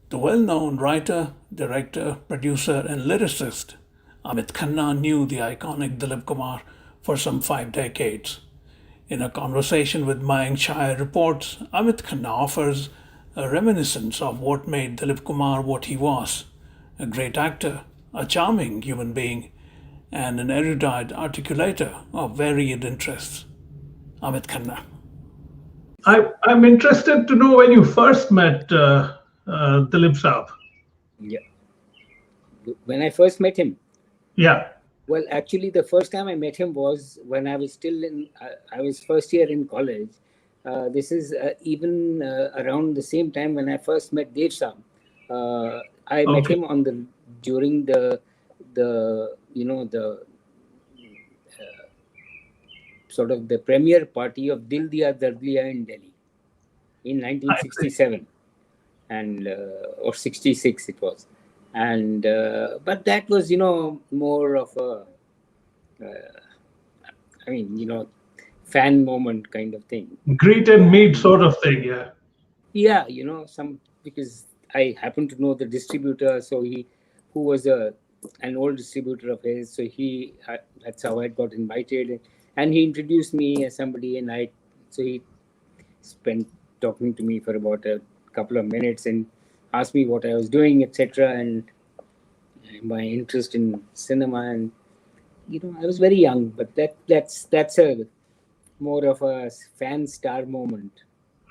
The well-known writer, director, producer, and lyricist Amit Khanna knew the iconic Dilip Kumar for some 5 decades. In a conversation with Mayank Chhaya reports, Amit Khanna offers a reminiscence of what made Dilip Kumar what he was: a great actor, a charming human being, and an erudite articulator of varied interests. Amit Khanna. I'm interested to know when you first met Dilip Saab. Yeah. When I first met him, Yeah. well, actually, the first time I met him was when I was still in, I was first year in college. This is even around the same time when I first met Dev Saab. I met Okay. him on the during the you know the sort of the premiere party of Dil Diya Dard Liya in Delhi in I see. 1967 and or 66 it was, and but that was more of a I mean, fan moment kind of thing. Greet and meet And sort of thing, yeah. yeah, some because I happen to know the distributor, so who was an old distributor of his, so that's how I got invited, and he introduced me as somebody, and so he spent talking to me for about a couple of minutes and asked me what I was doing, etc., and my interest in cinema, and I was very young, but that's a more of a fan star moment.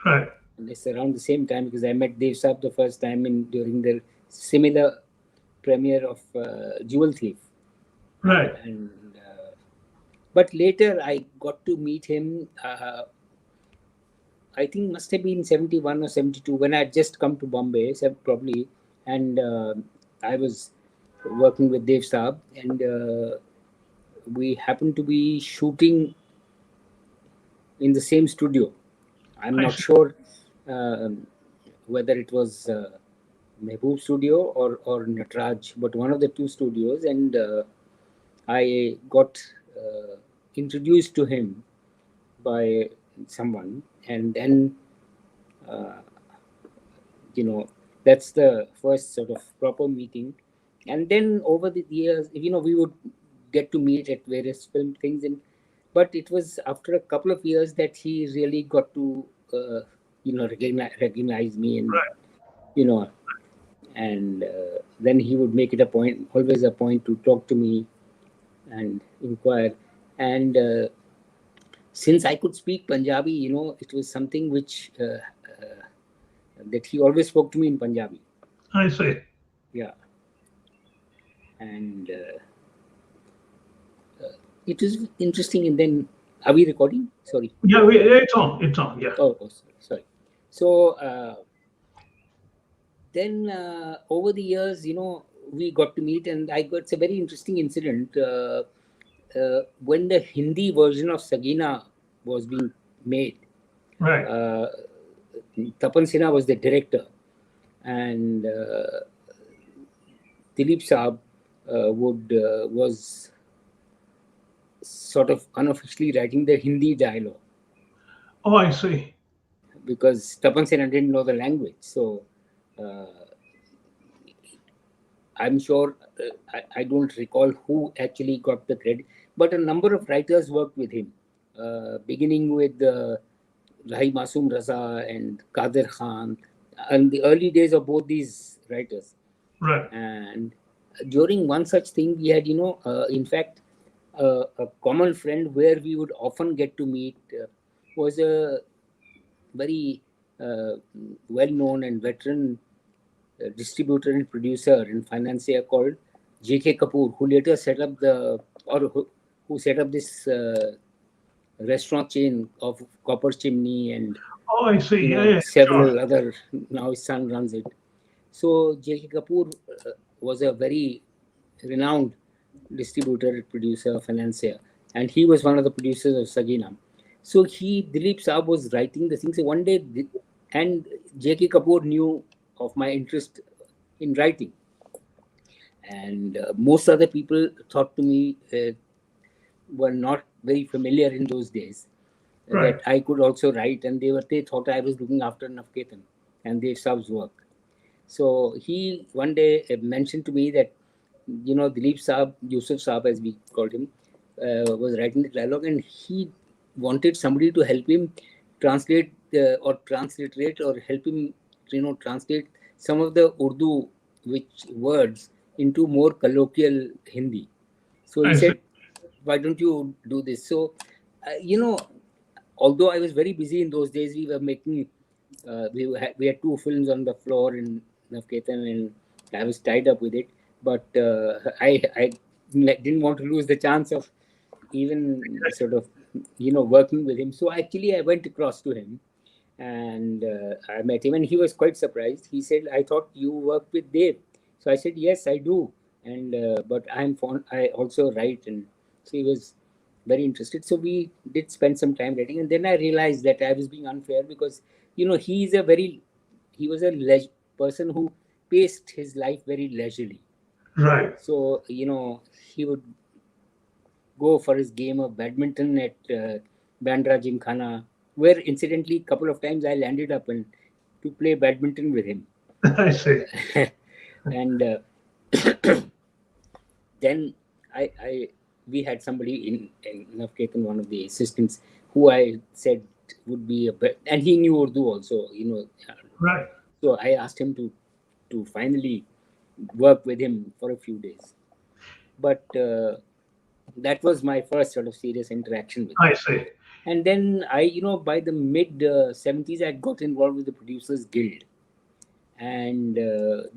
Right. And it's around the same time because I met Dave Saab the first time during the similar premiere of Jewel Thief. Right. And but later I got to meet him. I think must have been 71 or 72 when I had just come to Bombay, probably, and I was working with Dave Saab, and we happened to be shooting in the same studio. I'm I not see. sure um whether it was Mehboob Studio or Natraj, but one of the two studios, and I got introduced to him by someone, and then uh, you know that's the first sort of proper meeting, and then over the years, we would get to meet at various film things, and but it was after a couple of years that he really got to recognize me, and Right. you know and then he would make it a point, always a point, to talk to me and inquire. And since I could speak Punjabi, it was something which that he always spoke to me in Punjabi. I see. Yeah, and it was interesting. And then, are we recording? Sorry. Yeah, it's on. It's on. Yeah. Oh, sorry. So then over the years, we got to meet, and I got, it's a very interesting incident. When the Hindi version of Sagina was being made, Right. Tapan Sinha was the director, and Dilip Saab was sort of unofficially writing the Hindi dialogue Oh, I see. because Tapan Sinha didn't know the language. So uh, I'm sure I don't recall who actually got the credit, but a number of writers worked with him, beginning with Rahi Masoom Raza and Kadir Khan, and the early days of both these writers. Right. And during one such thing, we had, in fact, a common friend where we would often get to meet was a very uh, well known and veteran distributor and producer and financier called J.K. Kapoor, who later set up who set up this restaurant chain of Copper Chimney, and Oh, I see. Yeah, yeah, sure. several other. Now his son runs it. So J.K. Kapoor was a very renowned distributor, producer, financier, and he was one of the producers of Sagina. So Dilip Saab was writing the things. So one day, and J.K. Kapoor knew of my interest in writing, and most other people thought to me were not very familiar in those days Right. that I could also write, and they thought I was looking after Navketan and Dev Saab's work. So he one day mentioned to me that, Dilip Saab, Yusuf Saab as we called him, was writing the dialogue, and he wanted somebody to help him translate or transliterate or help him, translate some of the Urdu which words into more colloquial Hindi. So he I see. said, "Why don't you do this?" So, although I was very busy in those days, we were making we had two films on the floor in Navketan, and I was tied up with it. But I didn't want to lose the chance of even sort of working with him. So actually, I went across to him, and I met him, and he was quite surprised. He said, "I thought you worked with Dave." So I said, "Yes, I do, and but I'm fond. I also write." And so he was very interested. So we did spend some time writing, and then I realized that I was being unfair because he was a person who paced his life very leisurely. Right. So he would go for his game of badminton at Bandra Gymkhana, where incidentally, a couple of times I landed up and to play badminton with him. I see. And then I we had somebody in Navketan, one of the assistants, who I said would be and he knew Urdu also. Right. So I asked him to finally work with him for a few days. But that was my first sort of serious interaction with him. I see. And then by the mid 70s, I got involved with the Producers Guild. And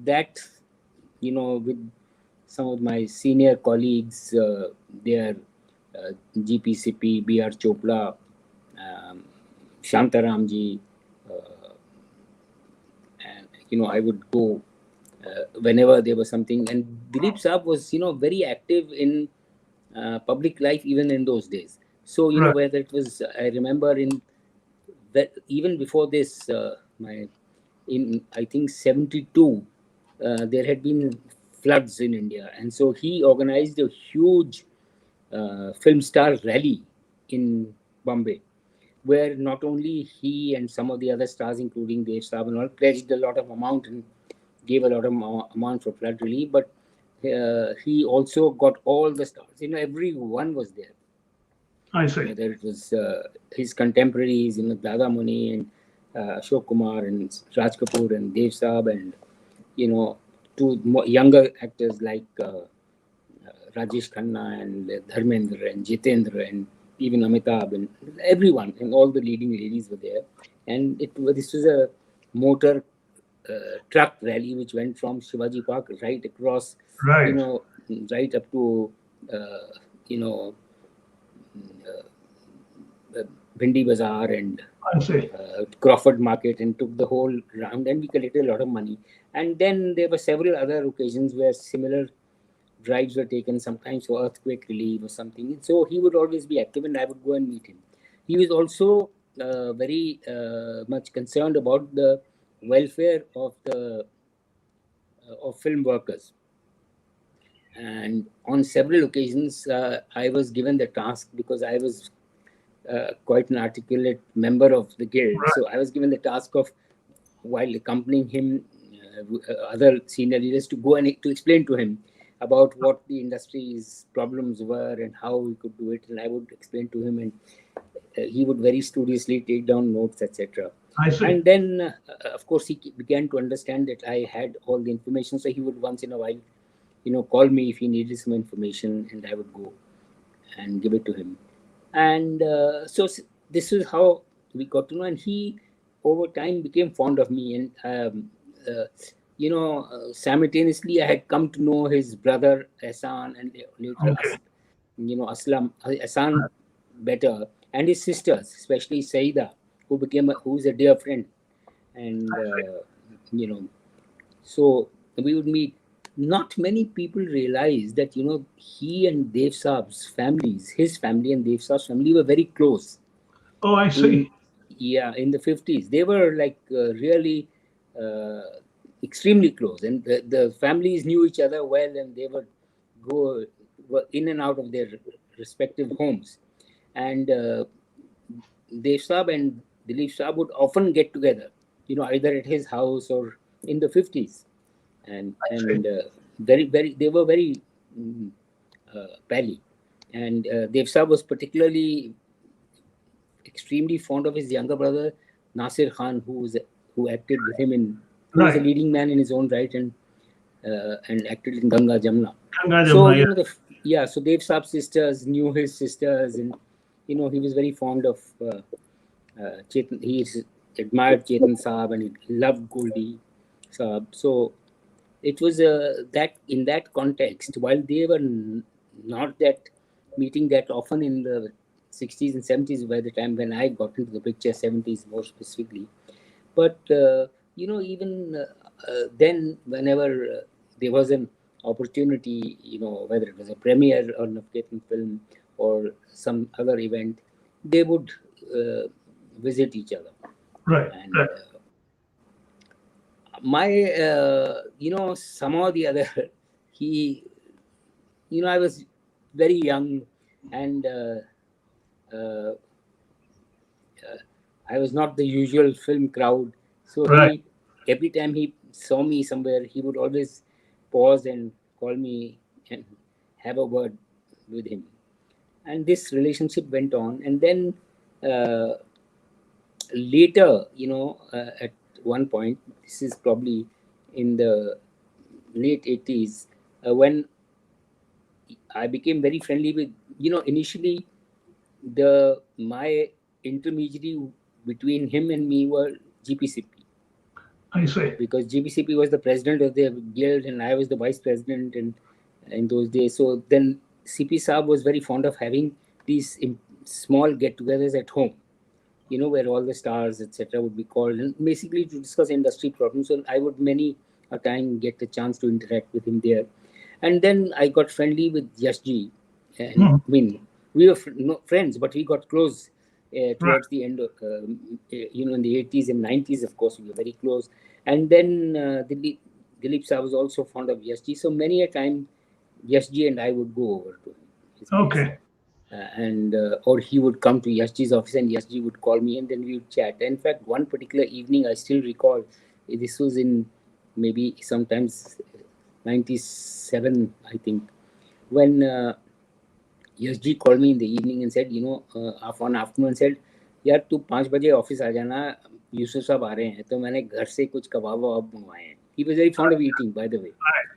that, with some of my senior colleagues, there, GPCP, BR Chopla, um, Shantaramji, uh, and I would go whenever there was something. And Dilip Saab was very active in public life even in those days. So Right. whether it was, I remember in that even before this, my in I think 72, there had been floods in India, and so he organized a huge film star rally in Bombay, where not only he and some of the other stars, including Dev Saab and all, pledged a lot of amount and gave a lot of amount for flood relief, but he also got all the stars. Everyone was there, I see. whether it was his contemporaries, Dada Muni and Ashok Kumar and Raj Kapoor and Dev Saab, and two younger actors like Rajesh Khanna and Dharmendra and Jitendra and even Amitabh and everyone, and all the leading ladies were there. And this was a motor truck rally which went from Shivaji Park right across, you Right. know, right up to, you know, Bhindi Bazaar and I see. Crawford Market, and took the whole round, and we collected a lot of money. And then there were several other occasions where similar drives were taken, sometimes for earthquake relief or something. So he would always be active, and I would go and meet him. He was also very much concerned about the welfare of film workers. And on several occasions, I was given the task, because I was quite an articulate member of the guild. Right. So I was given the task of, while accompanying him, other senior leaders, to go and to explain to him about what the industry's problems were and how we could do it. And I would explain to him, and he would very studiously take down notes, etc. I see. And then, of course, he began to understand that I had all the information. So he would once in a while, call me if he needed some information, and I would go and give it to him. And so this is how we got to know. And he, over time, became fond of me. And simultaneously, I had come to know his brother Ehsan, and later Okay. Aslam Ehsan better, and his sisters, especially Saida, who's a dear friend. And you know so we would meet. Not many people realize that he and Dev Saab's families, his family and Dev Saab's family, were very close. Oh, I see. In Yeah, in the 50s, they were like really uh, extremely close, and the families knew each other well, and they would go were in and out of their respective homes. And Dev Saab and Dilip Saab would often get together, either at his house or in the 50s, and very they were very pally. And Dev Saab was particularly extremely fond of his younger brother Nasir Khan, who acted with him in who was a Right. leading man in his own right, and acted in Ganga Jamna. Ganga So Jamuna, yeah. yeah, so Dev Saab's sisters knew his sisters, and he was very fond of Chetan. Admired Chetan Saab, and he loved Goldie Saab. So it was that in that context, while they were not that meeting that often in the 60s and 70s, by the time when I got into the picture, 70s more specifically. But even then, whenever there was an opportunity, whether it was a premiere or an Afghan film or some other event, they would visit each other. Right. And my, somehow or the other, he, I was very young, and uh, I was not the usual film crowd. So Right. every time he saw me somewhere, he would always pause and call me and have a word with him. And this relationship went on. And then uh, later, at one point, this is probably in the late 80s, when I became very friendly with, initially my intermediary between him and me were GPCP, I see. because GPCP was the president of the guild and I was the vice president in those days. So then CP Saab was very fond of having these small get-togethers at home, where all the stars, etc., would be called, and basically to discuss industry problems. So I would many a time get a chance to interact with him there. And then I got friendly with Yashji. And Hmm. I mean, we were no, friends, but we got close Right. towards the end of, in the 80s and 90s, of course, we were very close. And then Dilip Saab was also fond of Yashji. So many a time, Yashji and I would go over to his place, Okay. and or he would come to Yashji's office, and Yashji would call me, and then we would chat. In fact, one particular evening, I still recall. This was in maybe sometimes 97, I think, when Yashji called me in the evening and said, one afternoon said, यार तू 5 बजे office आ जाना, यूसुफ साहब आ रहे हैं, तो मैंने घर से कुछ कबाब वबाब मंगवाए हैं. He was very fond of eating, by the way, Right.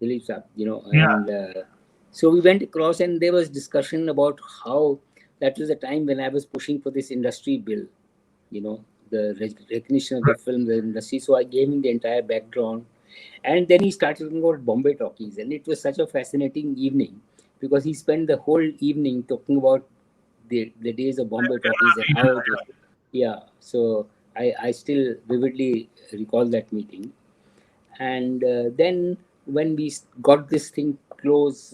Dilip Saab, Yeah. and so we went across, and there was discussion about how that was a time when I was pushing for this industry bill, the recognition of the film, the industry. So I gave him the entire background, and then he started talking about Bombay talkies, and it was such a fascinating evening because he spent the whole evening talking about the days of Bombay talkies and how it was. Yeah, so I still vividly recall that meeting. And then when we got this thing close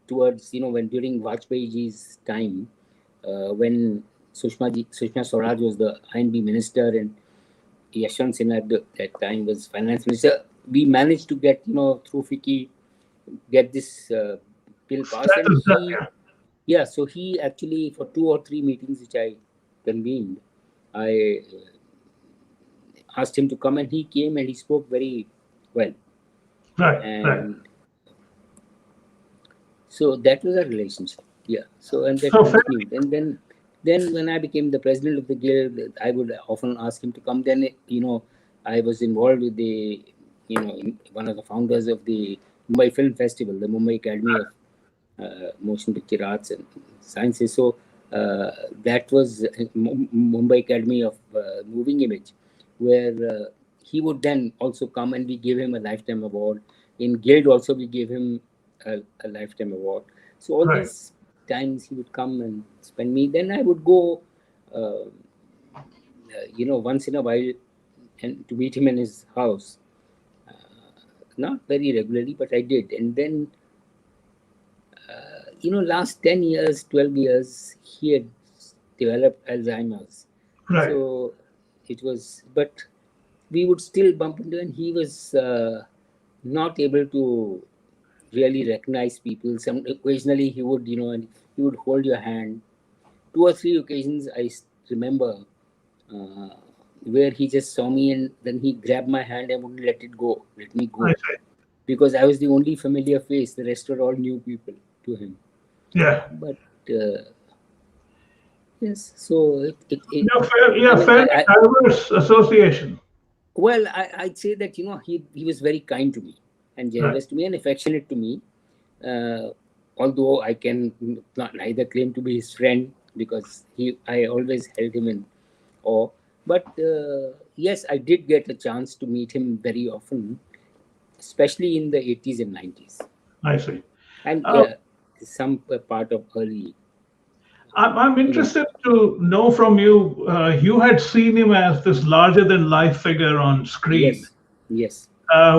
towards, when during Vajpayee ji's time, when Sushma Swaraj was the INB minister, and Yashwant Sinha at that time was finance minister, we managed to get, through FICCI, get this bill passed. And That is that. Yeah. so he actually, for 2 or 3 meetings which I convened, I asked him to come, and he came and he spoke very well. Right. Right. And so that was our relationship. Yeah. So, and that So fair. continued. And then when I became the president of the guild, I would often ask him to come. Then, I was involved with one of the founders of the Mumbai Film Festival, the Mumbai Academy of Motion Picture Arts and Sciences. So that was Mumbai Academy of Moving Image, where he would then also come, and we gave him a lifetime award. In Guild also we gave him a lifetime award. So all Right. these times he would come and spend me. Then I would go, once in a while, and to meet him in his house. Not very regularly, but I did. And then last 10 years, 12 years, he had developed Alzheimer's. Right. So it was, but we would still bump into, and he was not able to really recognize people. Some occasionally he would, and he would hold your hand. 2 or 3 occasions I remember where he just saw me and then he grabbed my hand and wouldn't let me go, I see. because I was the only familiar face. The rest were all new people to him. Yeah. But yes, so it I Yeah, mean, fairly diverse association. well, I'd say that, he was very kind to me and Right. generous to me and affectionate to me. Uh, Although I can neither claim to be his friend, because I always held him in awe. But yes, I did get a chance to meet him very often, especially in the 80s and 90s, I see. and Uh, some part of early, I'm even. interested to know from you. You had seen him as this larger than life figure on screen, Yes, yes,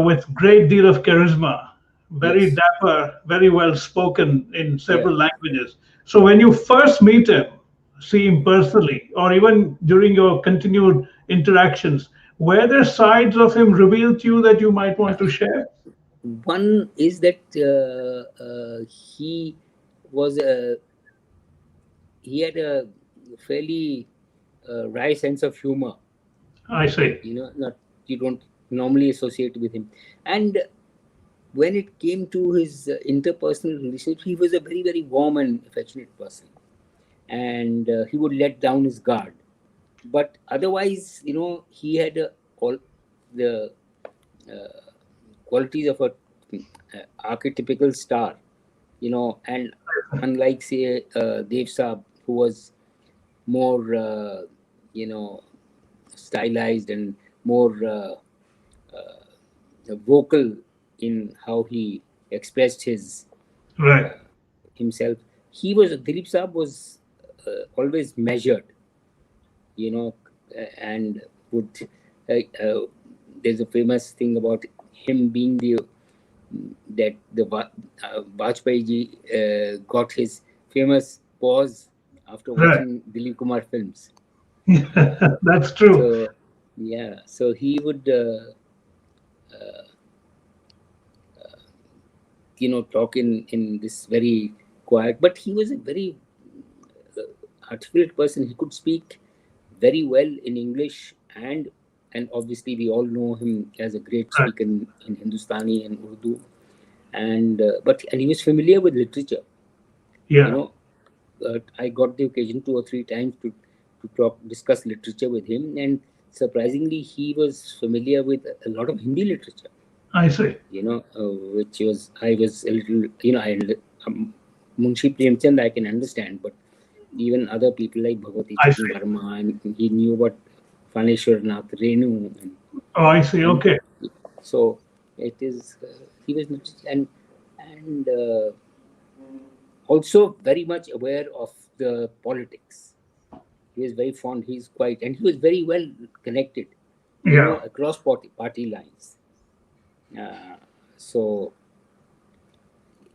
with great deal of charisma, very yes, dapper, very well spoken in yeah. several languages. So when you first meet him, see him personally, or even during your continued interactions, were there sides of him revealed to you that you might want to share? One is that was a he had a fairly wry sense of humor. I see. Not you don't normally associate with him. And when it came to his interpersonal relationship, he was a very, very warm and affectionate person, and he would let down his guard. But otherwise, he had all the qualities of a archetypical star, and unlike, say, Dev Saab, who was more, stylized and more vocal in how he expressed Right. uh, himself. Dilip Saab was always measured, and would. There's a famous thing about him being the Vajpayee ji got his famous pause after Right. watching Dilip Kumar films. Uh, That's true. so yeah, so he would talk in this very quiet, but he was a very articulate person. He could speak very well in English, and obviously we all know him as a great Right. speaker in Hindustani and Urdu, and he was familiar with literature. You Yeah. know, I got the occasion 2 or 3 times to discuss literature with him, and surprisingly, he was familiar with a lot of Hindi literature. I see. Which was I was a little, Munshi Premchand I can understand, but even other people like Bhagwati I Chatni see. Verma, and he knew about Phaneshwar Nath Renu, Oh, I see. and Okay. so it is he was and also very much aware of the politics. He was very fond. He's quite, and he was very well connected, Yeah. across party lines. Uh, so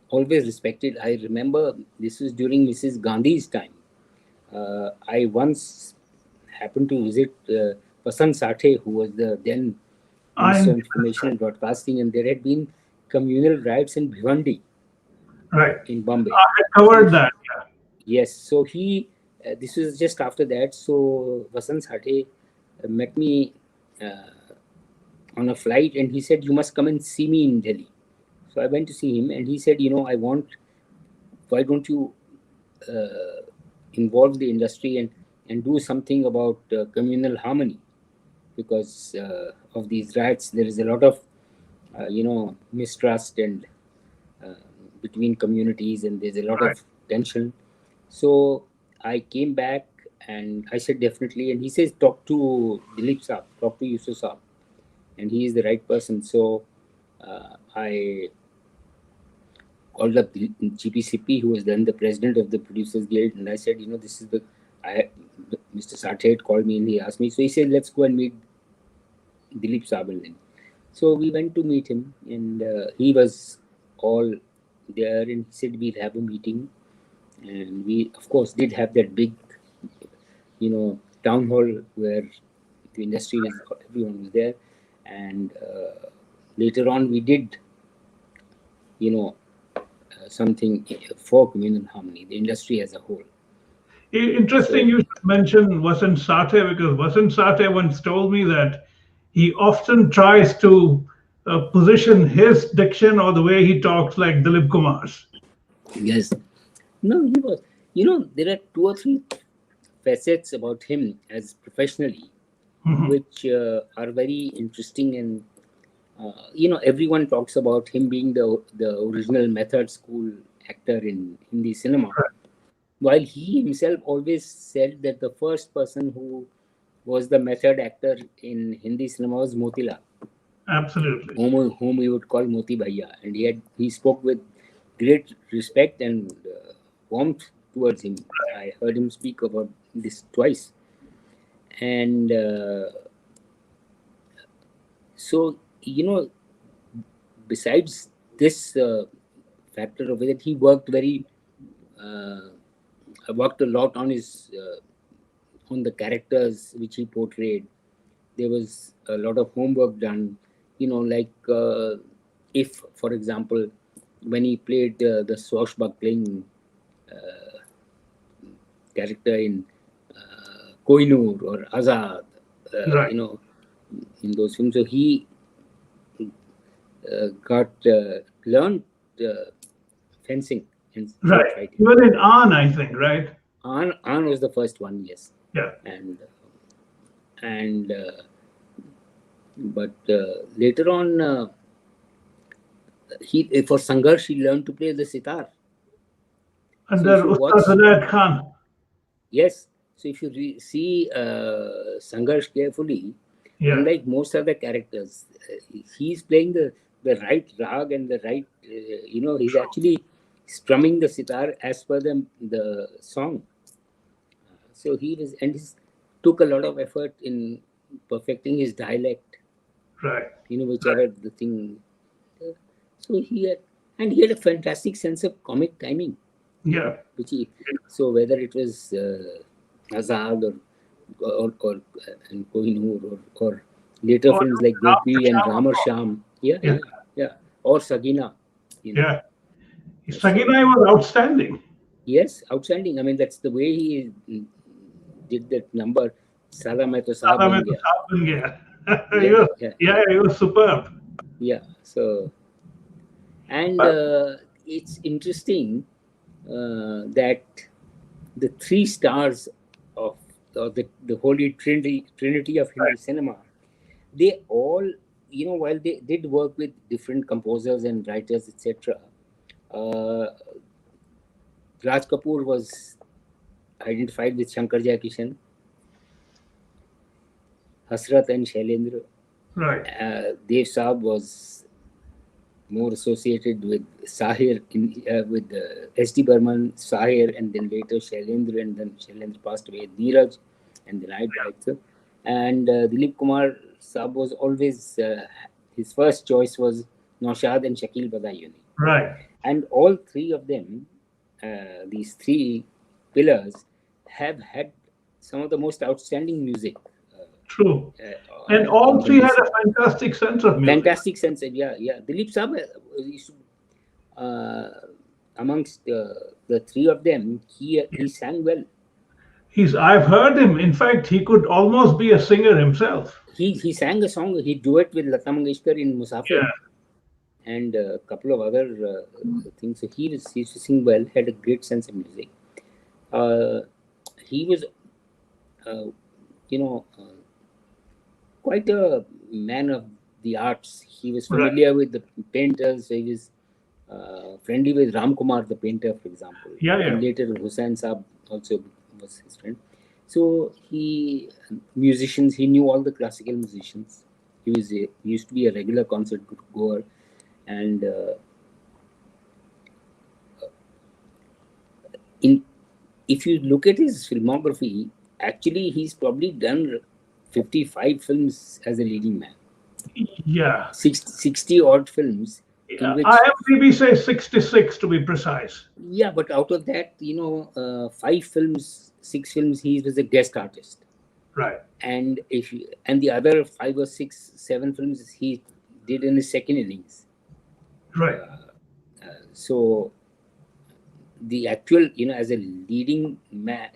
always respected. I remember this was during Mrs. Gandhi's time. I once happened to visit Vasant Sathe, who was the then I Minister of Information and Broadcasting, and there had been communal riots in Bhiwandi right. in Bombay. I had So covered that. yes, so this was just after that. So Vasant Sathe met me on a flight, and he said, "You must come and see me in Delhi." So I went to see him, and he said, why don't you involve the industry and do something about communal harmony, because of these riots there is a lot of mistrust and uh, between communities, and there's a lot Right. of tension. So I came back and I said definitely, and he says talk to Dilip Saab, talk to Yusuf Saab, and he is the right person. So I called up the GPCP, who was then the president of the Producers Guild, and I said, this is Mr. Sathe had called me and he asked me. So he said, let's go and meet Dilip Saab. So we went to meet him, and he was all there, and he said, we'll have a meeting. And we, of course, did have that big, town hall where the industry was, everyone was there. And later on, we did, something for communal harmony, the industry as a whole. Interesting So you should mention Vasant Sathe because Vasant Sathe once told me that he often tries to position his diction or the way he talks like Dilip Kumar's. yes, no, he was. There are two or three facets about him as professionally, Mhm. which are very interesting. And everyone talks about him being the original method school actor in Hindi cinema, while he himself always said that the first person who was the method actor in Hindi cinema was Motilal, Absolutely. whom we would call Moti Bhaiya, and he spoke with great respect and warmth towards him. I heard him speak about this twice, and so besides this factor of it, he uh, worked a lot on his on the characters which he portrayed. There was a lot of homework done. Like if, for example, when he played the swashbuckling character in Koinur or Azad, Right. in those films, so he got learned fencing and Right. fighting. Even in An, I think, right? An was the first one, yes, Yeah. and but later on, he for Sangharsh he learned to play the sitar. So if Under you Ustad watch, Hidayat Khan. yes, so if you see Sangharsh carefully, Yeah. unlike most other characters, he's playing the right rag and the right, he's actually strumming the sitar as per the song. So he was, and he took a lot of effort in perfecting his dialect, Right. whichever the thing. So he had a fantastic sense of comic timing, Yeah. which he, so whether it was Azad or and Kohinoor or later Or films like Ram Gopi and Shyam, of Ramar course. Sham, yeah, Yeah. yeah, yeah, or Sagina, you know. Yeah. So Saginai was outstanding. yes, outstanding. I mean, that's the way he did that number. Sada Main To Saab Sada Ban mein to Gaya. saab ban gaya. Yeah, yeah, Yeah, yeah, he was superb. yeah. So and But it's interesting that the three stars of the holy trinity of Hindi cinema, they all, while they did work with different composers and writers, etc. uh, Raj Kapoor was identified with Shankar Jaikishan, Hasrat and Shailendra. right, Dev Saab was more associated with Sahir, with S.D. Burman, Sahir, and then later Shailendra, and then Shailendra passed away, Dheeraj, and then I died. So, and Dilip Kumar Saab was always, his first choice was Naushad and Shakil Badayuni. right. And all three of them, these three pillars, have had some of the most outstanding music True. And all in three Hindi had cinema. a fantastic sense of music. Fantastic sense, yeah, yeah. Dilip Saab, uh, amongst the three of them, he sang well. I've heard him. In fact, he could almost be a singer himself. He sang a song, he duet with Lata Mangeshkar in Musafir, Yeah, and a couple of other things. So he used to sing well, had a great sense of music. Uh, he was, uh, you know, quite a man of the arts. He was right. familiar with the painters. He was friendly with Ram Kumar, the painter, for example, Yeah, and yeah. later Hussain Saab also was his friend. So musicians, he knew all the classical musicians. He used to be a regular concert goer, and in if you look at his filmography, actually he's probably done 55 films as a leading man. Yeah. 60 odd films, in Yeah. which, IMDb says 66 to be precise. yeah, but out of that, 6 films, he was a guest artist. Right, And the other 5 or 6, 7 films he did in his second innings. right. So the actual, as a leading man,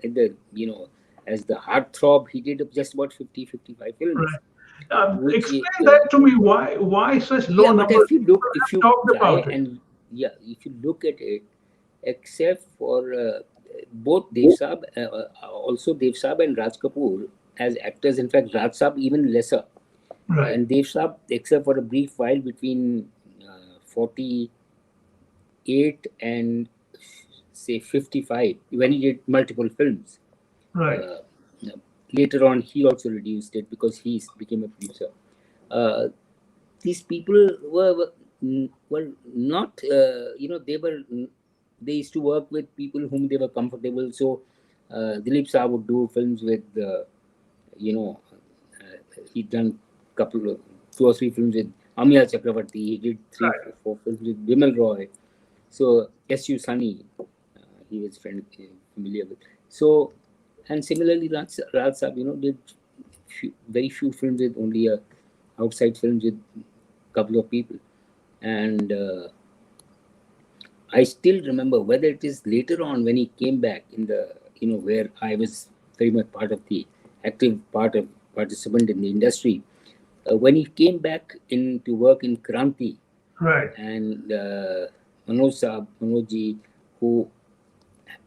as the heartthrob, he did just about 50-55 films, Right. which Explain that to me. Why such low yeah, but numbers? People if have you talked try about it. and yeah, if you look at it, except for both Dev Saab, also Dev Saab and Raj Kapoor as actors. In fact, Raj Saab even lesser, Right. and Dev Saab, except for a brief while between 48 and say 55, when he did multiple films. Right. Uh, Later on, he also reduced it because he became a producer. Uh, these people were not, they used to work with people whom they were comfortable. So Dilip Saab would do films with you know he'd done couple of 2 or 3 films with Amiya Chakravarti. He did three Right. 4 films with Bimal Roy. So S.U. Sunny, he was familiar with. So, and similarly, Raj Saab, did very few films with only outside films with couple of people. And I still remember, whether it is later on when he came back in the, where I was very much part of the active part of participant in the industry. When he came back in to work in Kranti, Right. and Manoj ji, who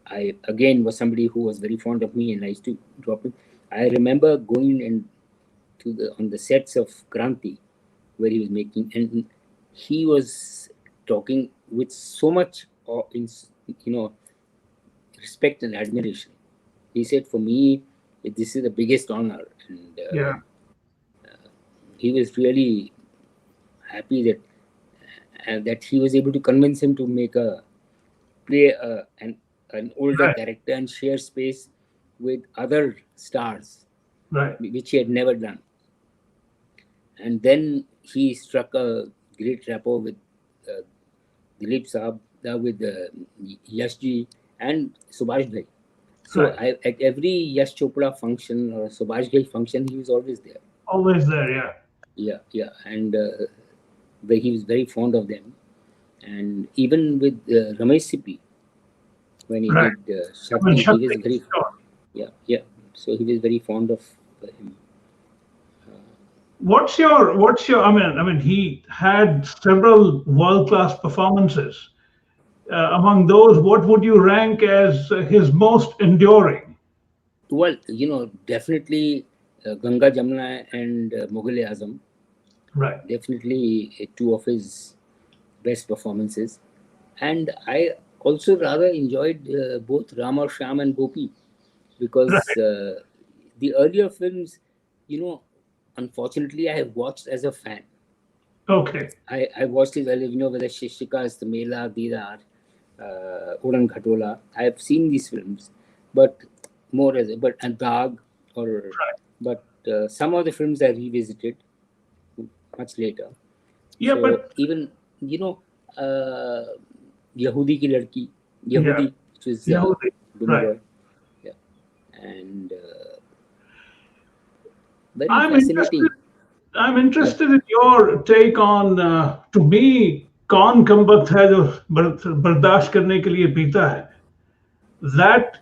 I again was somebody who was very fond of me, and I used to drop him. I remember going and to the on the sets of Kranti, where he was making, and he was talking with so much you know respect and admiration. He said, "For me, this is the biggest honor," and Yeah. he was really happy that he was able to convince him to play an older Right. character and share space with other stars, Right. which he had never done. And then he struck a great rapport with uh, Dilip Saab, with Yash ji and Subhash Ghai. So Right. at every Yash Chopra function or Subhash Ghai function, he was always there. Always there. Yeah. Yeah, yeah, and he was very fond of them. And even with Ramesh Sippy, when he Right. did I mean, Shakti, he was Shakti. very, Sure. yeah, yeah. So he was very fond of him. What's your? I mean, he had several world-class performances. Among those, what would you rank as his most enduring? Well, definitely Ganga Jamuna and Mughal Azam, Right. definitely two of his best performances. And I also rather enjoyed both Ram or Sham and Gopi, because Right. the earlier films, you know, unfortunately, I have watched as a fan. Okay. I watched it earlier, whether Shishika, the Mela, Dirar, Udan Khatola. I have seen these films, but more as and Dag, or Right. but some of the films I revisited much later. Yeah, So but even, you know, uh, Yahudi ki ladki, yeah, Yahudi, which was Yahudi. Bimal Right. Roy, yeah, and very I'm interested. fascinating. I'm Yeah, interested in your take on. To me, कौन कम वक्त है जो बर्दाश्त करने के लिए पीता है. That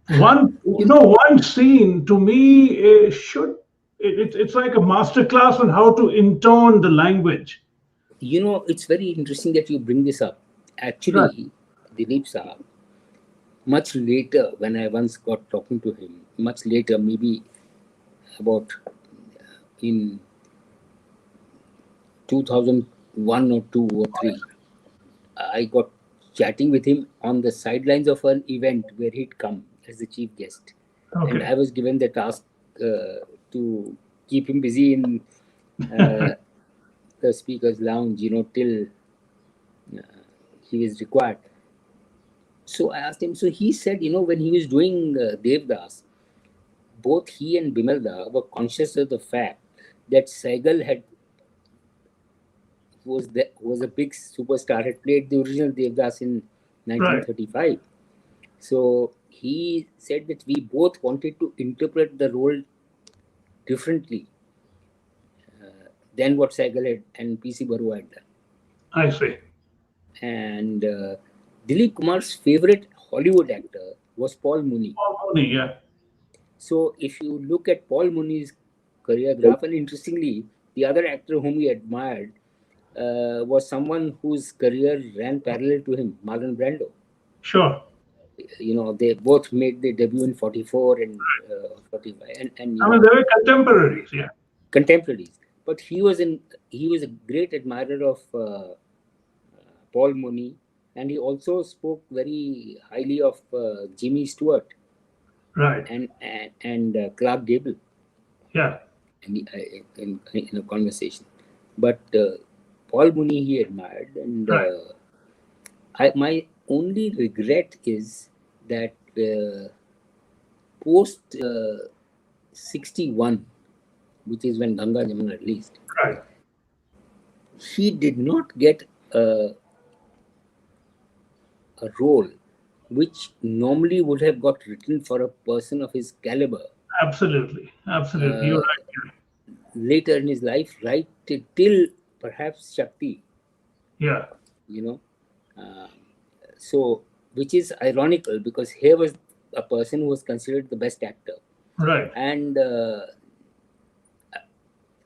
you know, one scene to me should. It's like a master class on how to intone the language. it's very interesting that you bring this up. Right. Actually, Dilip Saab, much later, when I once got talking to him, much later, maybe about in 2001 or 2 or 3, I got chatting with him on the sidelines of an event where he'd come as the chief guest. And Okay. I was given the task to keep him busy in uh, the speaker's lounge, till he was required. So I asked him, so he said, when he was doing Devdas, both he and Bimalda were conscious of the fact that Saigal was a big superstar, had played the original Devdas in Right. 1935. So he said that we both wanted to interpret the role differently than what Saigal had and PC Barua had done. I see. And Dilip Kumar's favorite Hollywood actor was Paul Mooney. Yeah. So if you look at Paul Mooney's career graph, and interestingly, the other actor whom he admired was someone whose career ran parallel to him, Marlon Brando. Sure. They both made their debut in 44 and 45, and I mean, they were contemporaries. Yeah. contemporaries. But he was a great admirer of Paul Mooney, and he also spoke very highly of Jimmy Stewart Right. and Clark Gable. Yeah. In a conversation. But Paul Mooney he admired, and Right. my only regret is that post 61, which is when Ganga Jamuna released, Right. he did not get a role which normally would have got written for a person of his caliber Absolutely. Absolutely. You're right. later in his life, right till perhaps Shakti. Yeah. So, which is ironical because here was a person who was considered the best actor. Right. And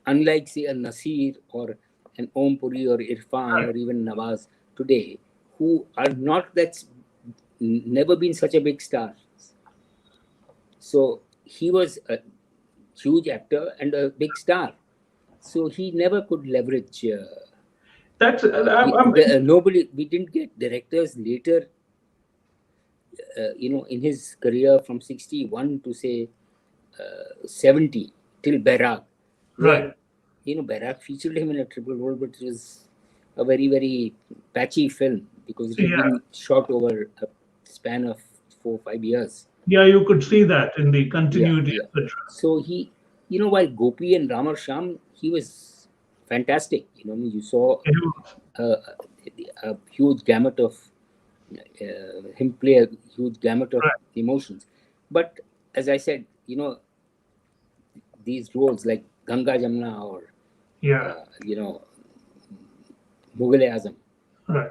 unlike, say, a Nasir or an Om Puri or Irfan or even Nawaz today, who are that's never been such a big star. So he was a huge actor and a big star. So he never could leverage. That's nobody. We didn't get directors later. In his career from 61 to say 70 till Barak. right. Barak featured him in a triple role, but it was a very, very patchy film because it had been shot over a span of 4 or 5 years. Yeah, you could see that in the continuity, Yeah. etc. So he, while Gopi and Ramar Sham, he was fantastic. You saw a huge gamut of him play a huge gamut of emotions. But as I said, these roles like Ganga Jamna or Mughal-e-Azam, Right.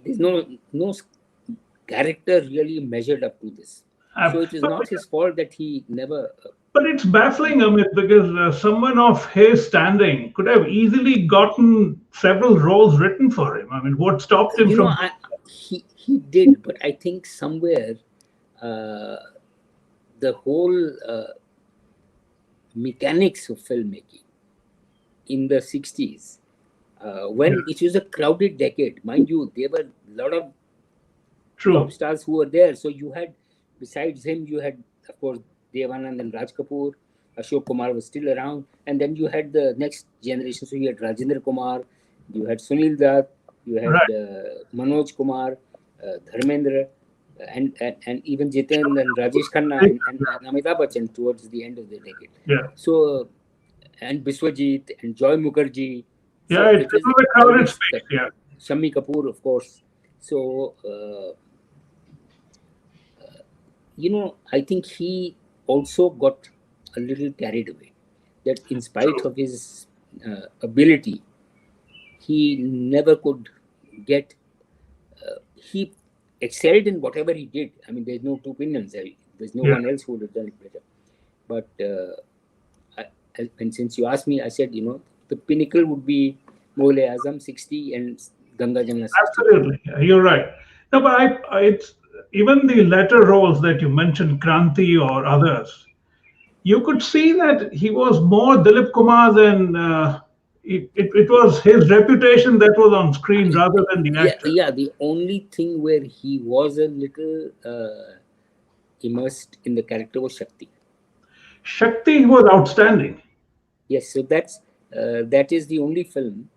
there's no character really measured up to this. So it is not his fault that he never. But it's baffling, Amit, because someone of his standing could have easily gotten several roles written for him. I mean, what stopped him from? He did, but I think somewhere the whole mechanics of filmmaking in the 60s, when it was a crowded decade, mind you, there were a lot of top stars who were there. So you had, besides him, you had, of course, Devanand and Raj Kapoor. Ashok Kumar was still around. And then you had the next generation. So you had Rajendra Kumar, you had Sunil Dutt, you had Manoj Kumar, Dharmendra, and even Jiten and Rajesh Khanna and Amitabh Bachchan towards the end of the decade. Yeah. So, and Biswajit and Joy Mukherjee. Yeah, it was a crowded space. Yeah. Shammi Kapoor, of course. So, I think he also got a little carried away. That in spite of his ability, he never could get. He excelled in whatever he did. I mean, there's no two opinions. There's no one else who would have done it better. But and since you asked me, I said, the pinnacle would be Mughal-e-Azam 60 and Ganga Jamuna 60. Absolutely, you're right. No, but it's even the latter roles that you mentioned, Kranti or others. You could see that he was more Dilip Kumar than it was his reputation that was on screen rather than the actor. Yeah, the only thing where he was a little immersed in the character was Shakti. Shakti was outstanding. Yes, so that is the only film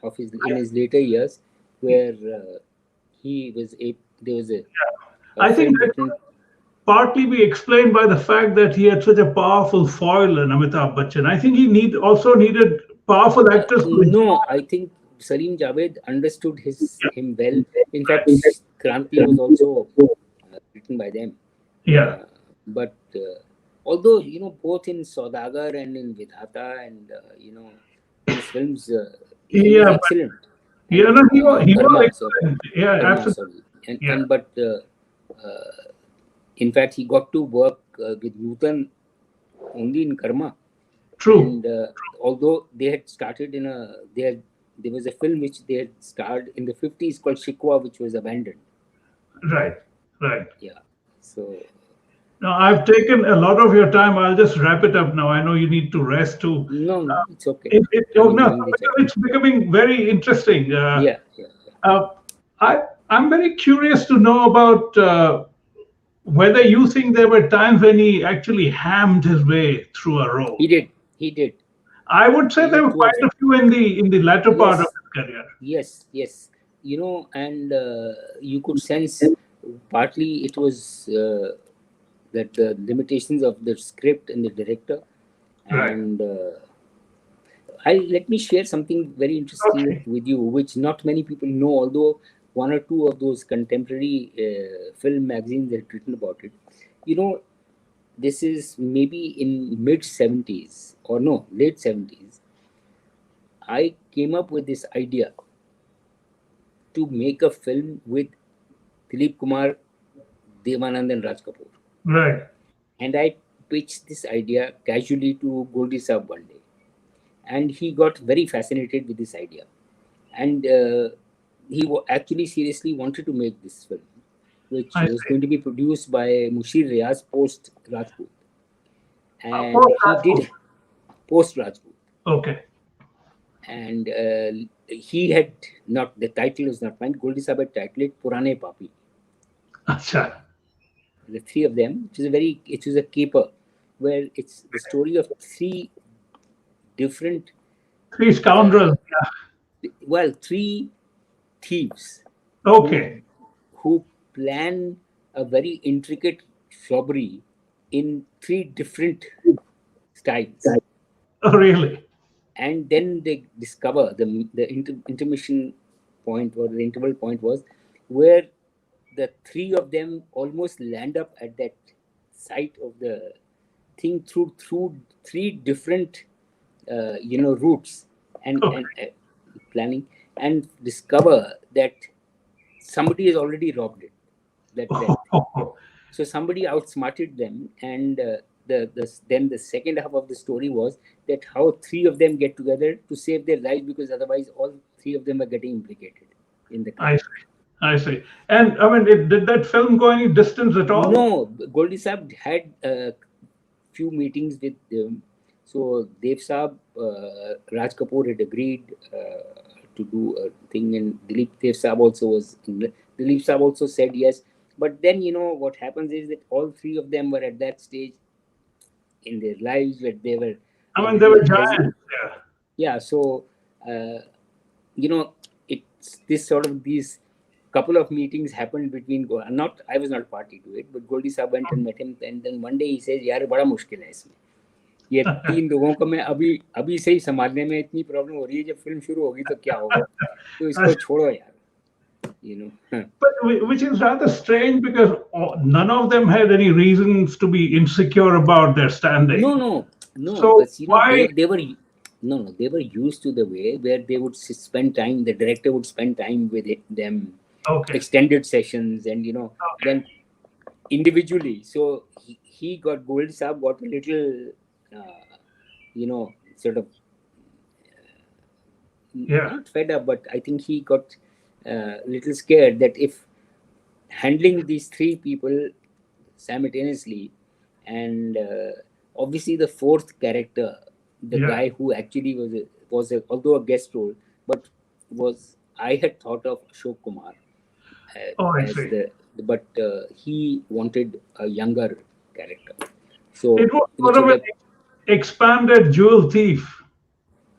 of in his later years where there was a I think that could partly be explained by the fact that he had such a powerful foil in Amitabh Bachchan. I think he also needed powerful actors. No, I think Salim Javed understood him well. In fact, Kranti was also written by them. Yeah. But although, both in Saudagar and in Vidhata and, these films, he was excellent. Yeah, no, he was excellent. Yeah, absolutely. and but in fact he got to work with Newton only in Karma. True. And although they had started there was a film which they had starred in the 50s called Shikwa, which was abandoned. Right. Right. Yeah. So Now, I've taken a lot of your time. I'll just wrap it up now. I know you need to rest too. no, it's okay. Oh, I'm no, enjoying the chat. it's becoming very interesting. Yeah. Uh, I'm very curious to know about whether you think there were times when he actually hammed his way through a role. He did. I would say there were quite Towards a few in the latter part of his career. Yes. And you could sense partly it was that the limitations of the script and the director. Right. And let me share something very interesting with you, which not many people know, although one or two of those contemporary film magazines had written about it. This is maybe in mid 70s or no, late 70s. I came up with this idea to make a film with Dilip Kumar, Devanand, and Raj Kapoor. Right. And I pitched this idea casually to Goldie Saab one day. And he got very fascinated with this idea. And he actually seriously wanted to make this film, which was going to be produced by Mushir Riaz post Rajput. And he did post Rajput. Okay. And he had not, the title was not mine. Goldie Saab had titled it Purane Papi. Acha. The three of them, it was a caper, where it's the story of three different. Three scoundrels. Well, three thieves. Okay. Who plan a very intricate robbery in three different styles. Oh, really? And then they discover the intermission point, or the interval point, was where the three of them almost land up at that site of the thing through three different routes and planning, and discover that somebody has already robbed it. So somebody outsmarted them, and then the second half of the story was that how three of them get together to save their lives, because otherwise all three of them are getting implicated in the crime. I see. And I mean, did that film go any distance at all? No, Goldie Saab had a few meetings with them. So Dev Saab, Raj Kapoor had agreed to do a thing, and Dilip Saab also said yes. But then what happens is that all three of them were at that stage in their lives where they were. They were giants. Yeah. So it's this sort of these couple of meetings happened between. I was not party to it, but Goldie Saab went and met him, and then one day he says, "यार बड़ा मुश्किल है इसमें. ये तीन लोगों को मैं अभी से ही संभालने में इतनी प्रॉब्लम हो रही है, जब फिल्म शुरू होगी तो क्या होगा, तो इसको छोड़ो यार." But which is rather strange, because none of them had any reasons to be insecure about their standing. No. So why? They were used to the way where they would spend time. The director would spend time with them, extended sessions, and then individually. So he got Gold Saab got a little, sort of not fed up, but I think he got a little scared that if handling these three people simultaneously, and obviously the fourth character, the guy who actually was although a guest role, but I had thought of Ashok Kumar but he wanted a younger character. So it was sort of an expanded jewel thief.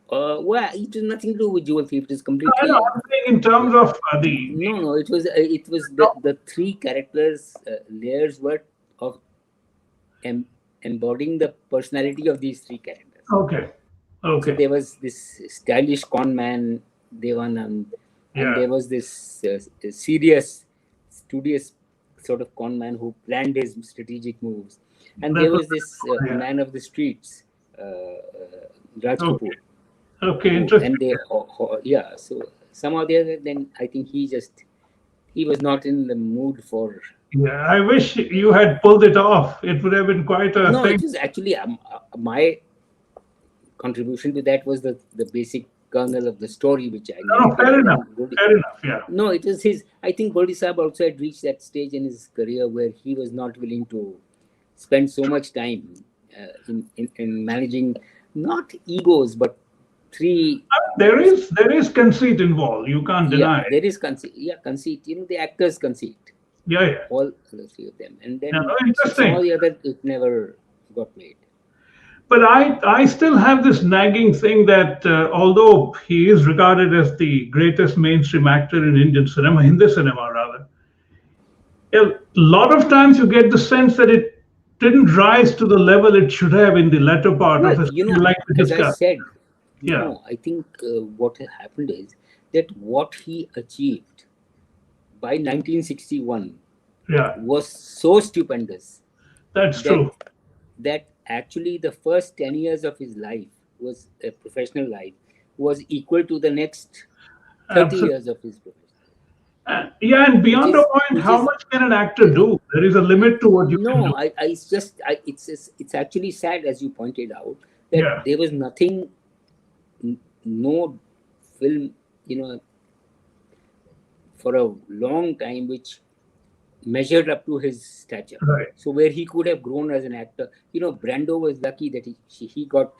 Well, it has nothing to do with jewel thief. It is completely. I'm saying in terms of the. No. It was the three characters layers were of embodying the personality of these three characters. Okay. So there was this stylish con man, Devanand, and there was this serious, studious sort of con man who planned his strategic moves, and there was this man of the streets, Raj Kapoor. Okay, interesting. And so somehow then I think he he was not in the mood for. Yeah, I wish you had pulled it off. It would have been quite a No, thing. it was actually my contribution to that was the basic kernel of the story which I No, no, narrated, fair and enough. then Goldie. Fair enough. Yeah. No, it was his. I think Goldie Saab also had reached that stage in his career where he was not willing to spend so much time in managing not egos but three. There is conceit involved. You can't Yeah, deny it. there is conceit. Yeah, conceit. The actors conceit. Yeah, yeah. All the three of them, and Yeah, then no, somehow interesting. the other it never got made. But I still have this nagging thing that although he is regarded as the greatest mainstream actor in Indian cinema, Hindi cinema rather, a lot of times you get the sense that it didn't rise to the level it should have in the latter part of Well, his career, like we as I discussed. said, Yeah, I think what had happened is that what he achieved by 1961 yeah, was so stupendous that's that true. actually the first 10 years of his life was a professional life was equal to the next 30 Absolutely. years of his professional, Yeah, and which beyond a is point, which how is much can an actor do? There is a limit to what you can do. no, it's actually sad, as you pointed out, that Yeah, there was nothing, no film, for a long time which measured up to his stature. right. So where he could have grown as an actor, Brando was lucky that he got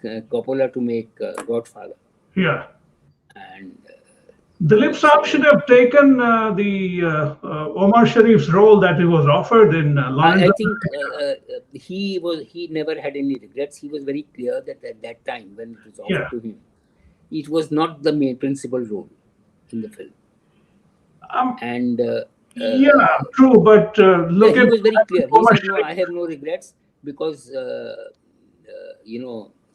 Coppola to make Godfather, Yeah. and Dilip Saab should so have taken the Omar Sharif's role that he was offered in Lawrence. I think he never had any regrets. He was very clear that at that time when it was offered Yeah. to him, it was not the main principal role in the film, Um, and yeah, true. But yeah, look he at was very clear. He Omar said, "No, Sharif. I have no regrets because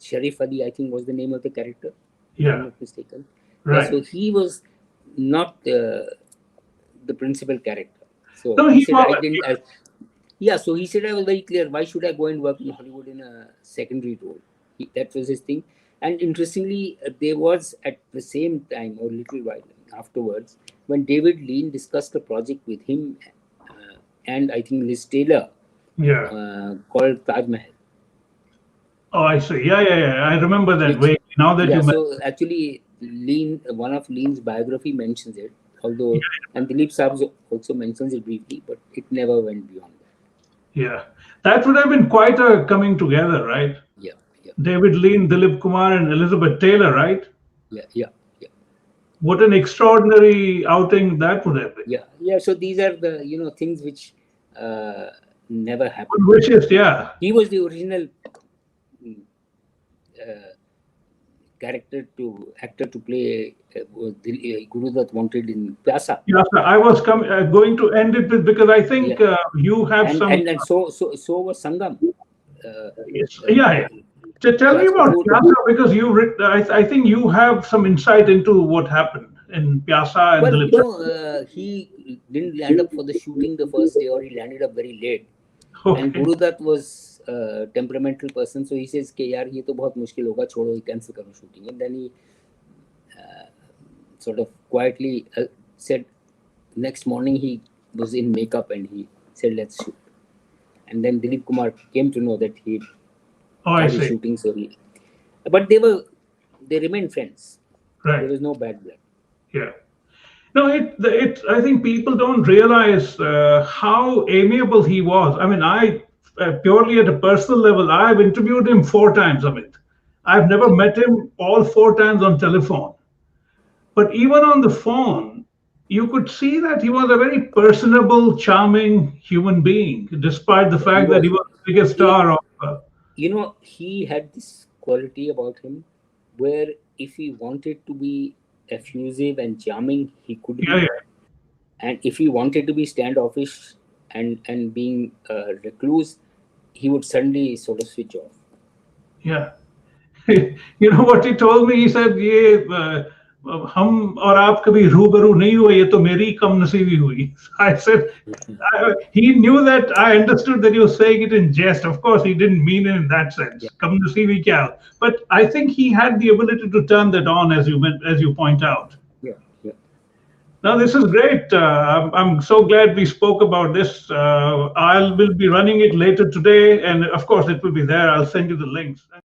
Sharif Ali, I think, was the name of the character, if I'm Yeah, not mistaken. Yeah, right. so he was not the principal character. So No, he he said, "I was. didn't." Yeah, so he said, "I was very clear. Why should I go and work in Hollywood in a secondary role?" That was his thing. And interestingly, there was at the same time, or little while afterwards, when David Lean discussed a project with him and I think Liz Taylor Yeah. called Taj Mahal, Oh, I see. Yeah, yeah, yeah. I remember that which, way. Now that yeah, you mention. so actually, one of Lean's biography mentions it, although, and Dilip Saab also mentions it briefly, but it never went beyond that. Yeah, that would have been quite a coming together, right? Yeah, yeah, David Lean, Dilip Kumar, and Elizabeth Taylor, right? yeah, yeah, yeah. What an extraordinary outing that would have been. Yeah. So these are the things which never happened. Good wishes, yeah. He was the original mm, uh, actor to play Guru Dutt wanted in Pyasa. Yeah, sir, I was going to end it with because I think Yeah, you have and some. and so was Sangam. Yes, yeah, yeah. Tell me Raj about Kapoor. Pyasa because I think you have some insight into what happened in Pyasa and Well, Dilip. he didn't land up for the shooting the first day, or he landed up very late. And Okay. Guru Dutt was a temperamental person, so he says कि यार ये तो बहुत मुश्किल होगा, छोड़ो, cancel करो shooting. And then he sort of quietly said, next morning he was in makeup and he said, let's shoot. And then Dilip Kumar came to know that he Oh, I started see. shooting, so but they remained friends. There Right. was no bad blood. Yeah. No, I think people don't realize how amiable he was. I mean, purely at a personal level, I've interviewed him 4 times, Amit. I've never met him all 4 times on telephone. But even on the phone, you could see that he was a very personable, charming human being, despite the He fact that he was, was the biggest he, star of. he had this quality about him where if he wanted to be effusive and charming, he could Yeah, be. yeah, And if he wanted to be standoffish and being recluse, he would suddenly sort of switch off. yeah. You know what he told me? He said, "ये हम और आप कभी रूबरू नहीं हुए, ये तो मेरी कम नसीबी हुई." I said, he knew that I understood that he was saying it in jest. Of course, he didn't mean it in that sense. Yeah. Kam nasibi kya? But I think he had the ability to turn that on, as you point out. Yeah, yeah. Now, this is great. I'm so glad we spoke about this. I will be running it later today, and of course, it will be there. I'll send you the links.